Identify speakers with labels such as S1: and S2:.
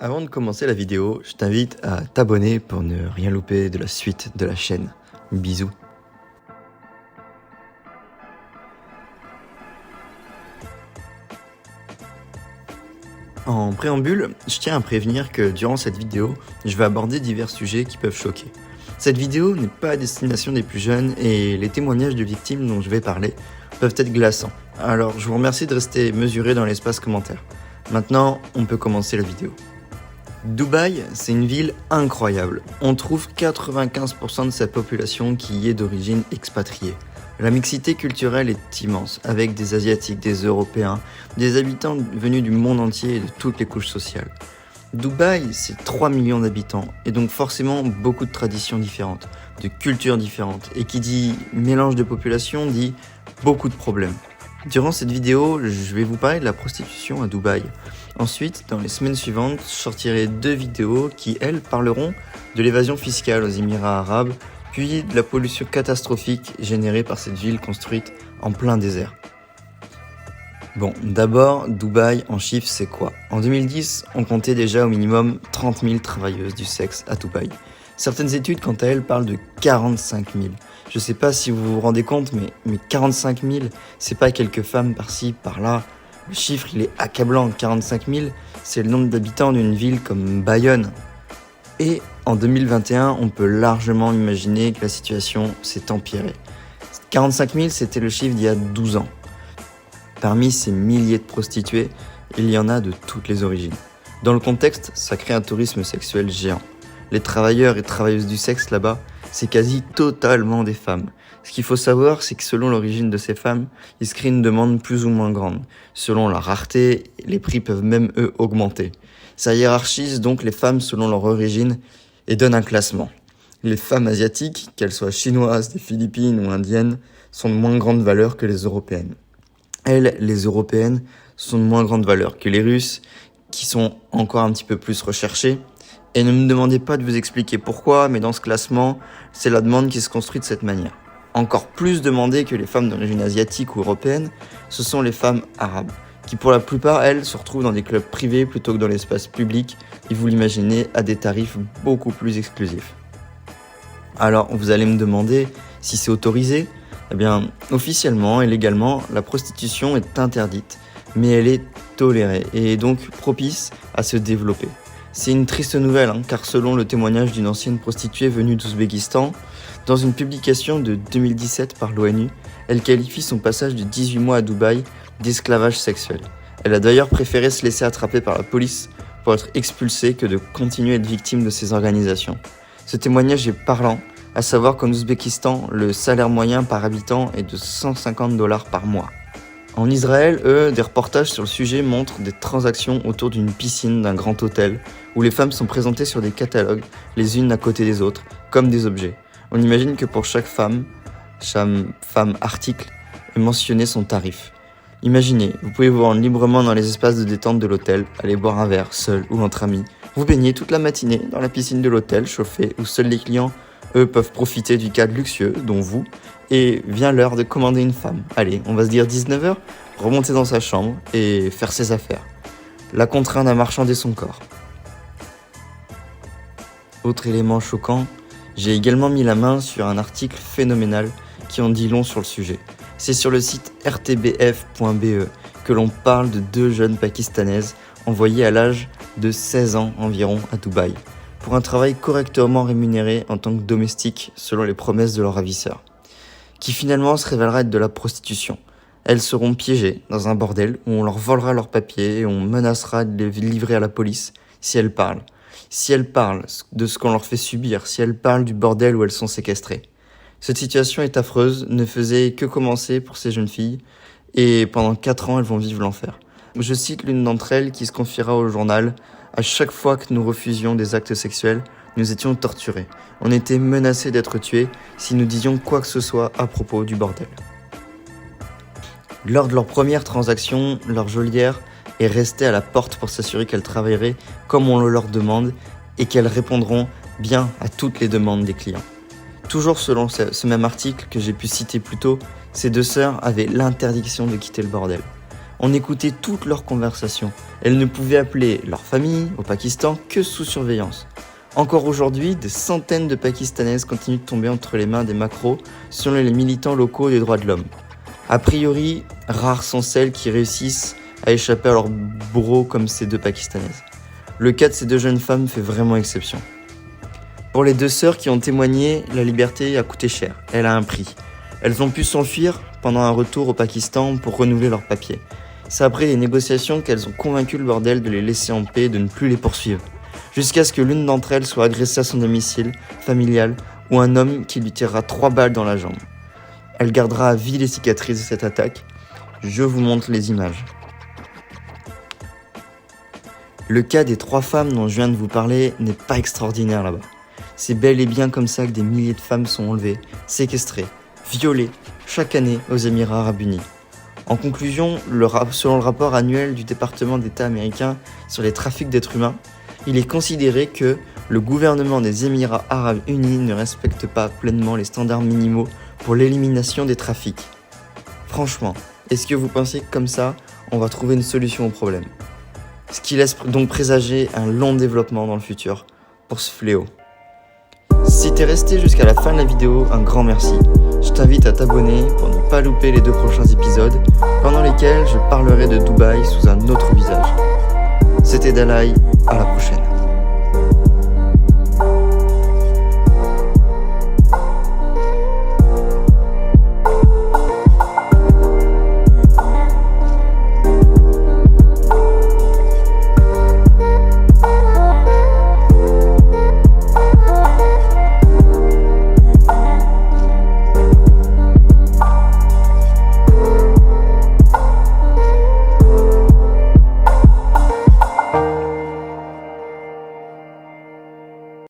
S1: Avant de commencer la vidéo, je t'invite à t'abonner pour ne rien louper de la suite de la chaîne. Bisous. En préambule, je tiens à prévenir que durant cette vidéo, je vais aborder divers sujets qui peuvent choquer. Cette vidéo n'est pas à destination des plus jeunes et les témoignages de victimes dont je vais parler peuvent être glaçants. Alors je vous remercie de rester mesuré dans l'espace commentaire. Maintenant, on peut commencer la vidéo. Dubaï, c'est une ville incroyable. On trouve 95% de sa population qui y est d'origine expatriée. La mixité culturelle est immense, avec des Asiatiques, des Européens, des habitants venus du monde entier et de toutes les couches sociales. Dubaï, c'est 3 millions d'habitants, et donc forcément beaucoup de traditions différentes, de cultures différentes, et qui dit mélange de population dit beaucoup de problèmes. Durant cette vidéo, je vais vous parler de la prostitution à Dubaï. Ensuite, dans les semaines suivantes, je sortirai 2 vidéos qui, elles, parleront de l'évasion fiscale aux Émirats arabes, puis de la pollution catastrophique générée par cette ville construite en plein désert. Bon, d'abord, Dubaï en chiffres, c'est quoi ? En 2010, on comptait déjà au minimum 30 000 travailleuses du sexe à Dubaï. Certaines études, quant à elles, parlent de 45 000. Je sais pas si vous vous rendez compte, mais 45 000, c'est pas quelques femmes par-ci, par-là. Le chiffre, il est accablant. 45 000, c'est le nombre d'habitants d'une ville comme Bayonne. Et en 2021, on peut largement imaginer que la situation s'est empirée. 45 000, c'était le chiffre d'il y a 12 ans. Parmi ces milliers de prostituées, il y en a de toutes les origines. Dans le contexte, ça crée un tourisme sexuel géant. Les travailleurs et travailleuses du sexe là-bas, c'est quasi totalement des femmes. Ce qu'il faut savoir, c'est que selon l'origine de ces femmes, il se crée une demande plus ou moins grande. Selon la rareté, les prix peuvent même, eux, augmenter. Ça hiérarchise donc les femmes selon leur origine et donne un classement. Les femmes asiatiques, qu'elles soient chinoises, des Philippines ou indiennes, sont de moins grande valeur que les européennes. Elles, les européennes, sont de moins grande valeur que les Russes, qui sont encore un petit peu plus recherchées. Et ne me demandez pas de vous expliquer pourquoi, mais dans ce classement, c'est la demande qui se construit de cette manière. Encore plus demandées que les femmes d'origine asiatique ou européenne, ce sont les femmes arabes, qui pour la plupart, elles, se retrouvent dans des clubs privés plutôt que dans l'espace public, et vous l'imaginez, à des tarifs beaucoup plus exclusifs. Alors, vous allez me demander si c'est autorisé ? Eh bien, officiellement et légalement, la prostitution est interdite, mais elle est tolérée et donc propice à se développer. C'est une triste nouvelle, car selon le témoignage d'une ancienne prostituée venue d'Ouzbékistan, dans une publication de 2017 par l'ONU, elle qualifie son passage de 18 mois à Dubaï d'esclavage sexuel. Elle a d'ailleurs préféré se laisser attraper par la police pour être expulsée que de continuer à être victime de ces organisations. Ce témoignage est parlant, à savoir qu'en Ouzbékistan, le salaire moyen par habitant est de $150 par mois. En Israël, des reportages sur le sujet montrent des transactions autour d'une piscine d'un grand hôtel, où les femmes sont présentées sur des catalogues, les unes à côté des autres, comme des objets. On imagine que pour chaque femme article est mentionné son tarif. Imaginez, vous pouvez vous rendre librement dans les espaces de détente de l'hôtel, aller boire un verre, seul ou entre amis. Vous baignez toute la matinée dans la piscine de l'hôtel, chauffée, où seuls les clients, eux, peuvent profiter du cadre luxueux, dont vous, et vient l'heure de commander une femme. Allez, on va se dire 19h, remonter dans sa chambre et faire ses affaires. La contraindre à marchander son corps. Autre élément choquant, j'ai également mis la main sur un article phénoménal qui en dit long sur le sujet. C'est sur le site rtbf.be que l'on parle de 2 jeunes pakistanaises envoyées à l'âge de 16 ans environ à Dubaï, pour un travail correctement rémunéré en tant que domestique selon les promesses de leur ravisseur, qui finalement se révélera être de la prostitution. Elles seront piégées dans un bordel où on leur volera leurs papiers et on menacera de les livrer à la police si elles parlent. Si elles parlent de ce qu'on leur fait subir, si elles parlent du bordel où elles sont séquestrées. Cette situation est affreuse, ne faisait que commencer pour ces jeunes filles, et pendant 4 ans, elles vont vivre l'enfer. Je cite l'une d'entre elles qui se confiera au journal. À chaque fois que nous refusions des actes sexuels, nous étions torturés. On était menacés d'être tués si nous disions quoi que ce soit à propos du bordel. Lors de leur première transaction, leur geôlière est restée à la porte pour s'assurer qu'elles travailleraient comme on le leur demande et qu'elles répondront bien à toutes les demandes des clients. Toujours selon ce même article que j'ai pu citer plus tôt, ces 2 sœurs avaient l'interdiction de quitter le bordel. On écoutait toutes leurs conversations. Elles ne pouvaient appeler leur famille au Pakistan que sous surveillance. Encore aujourd'hui, des centaines de Pakistanaises continuent de tomber entre les mains des macros selon les militants locaux des droits de l'homme. A priori, rares sont celles qui réussissent à échapper à leur bourreau comme ces deux Pakistanaises. Le cas de ces deux jeunes femmes fait vraiment exception. Pour les deux sœurs qui ont témoigné, la liberté a coûté cher, elle a un prix. Elles ont pu s'enfuir pendant un retour au Pakistan pour renouveler leurs papiers. C'est après des négociations qu'elles ont convaincu le bordel de les laisser en paix et de ne plus les poursuivre. Jusqu'à ce que l'une d'entre elles soit agressée à son domicile familial ou un homme qui lui tirera 3 balles dans la jambe. Elle gardera à vie les cicatrices de cette attaque. Je vous montre les images. Le cas des 3 femmes dont je viens de vous parler n'est pas extraordinaire là-bas. C'est bel et bien comme ça que des milliers de femmes sont enlevées, séquestrées, violées chaque année aux Émirats Arabes Unis. En conclusion, selon le rapport annuel du département d'État américain sur les trafics d'êtres humains, il est considéré que le gouvernement des Émirats Arabes Unis ne respecte pas pleinement les standards minimaux pour l'élimination des trafics. Franchement, est-ce que vous pensez que comme ça, on va trouver une solution au problème ? Ce qui laisse donc présager un long développement dans le futur pour ce fléau. Si t'es resté jusqu'à la fin de la vidéo, un grand merci. Je t'invite à t'abonner pour ne pas louper les 2 prochains épisodes, pendant lesquels je parlerai de Dubaï sous un autre visage. C'était Dalai, à la prochaine.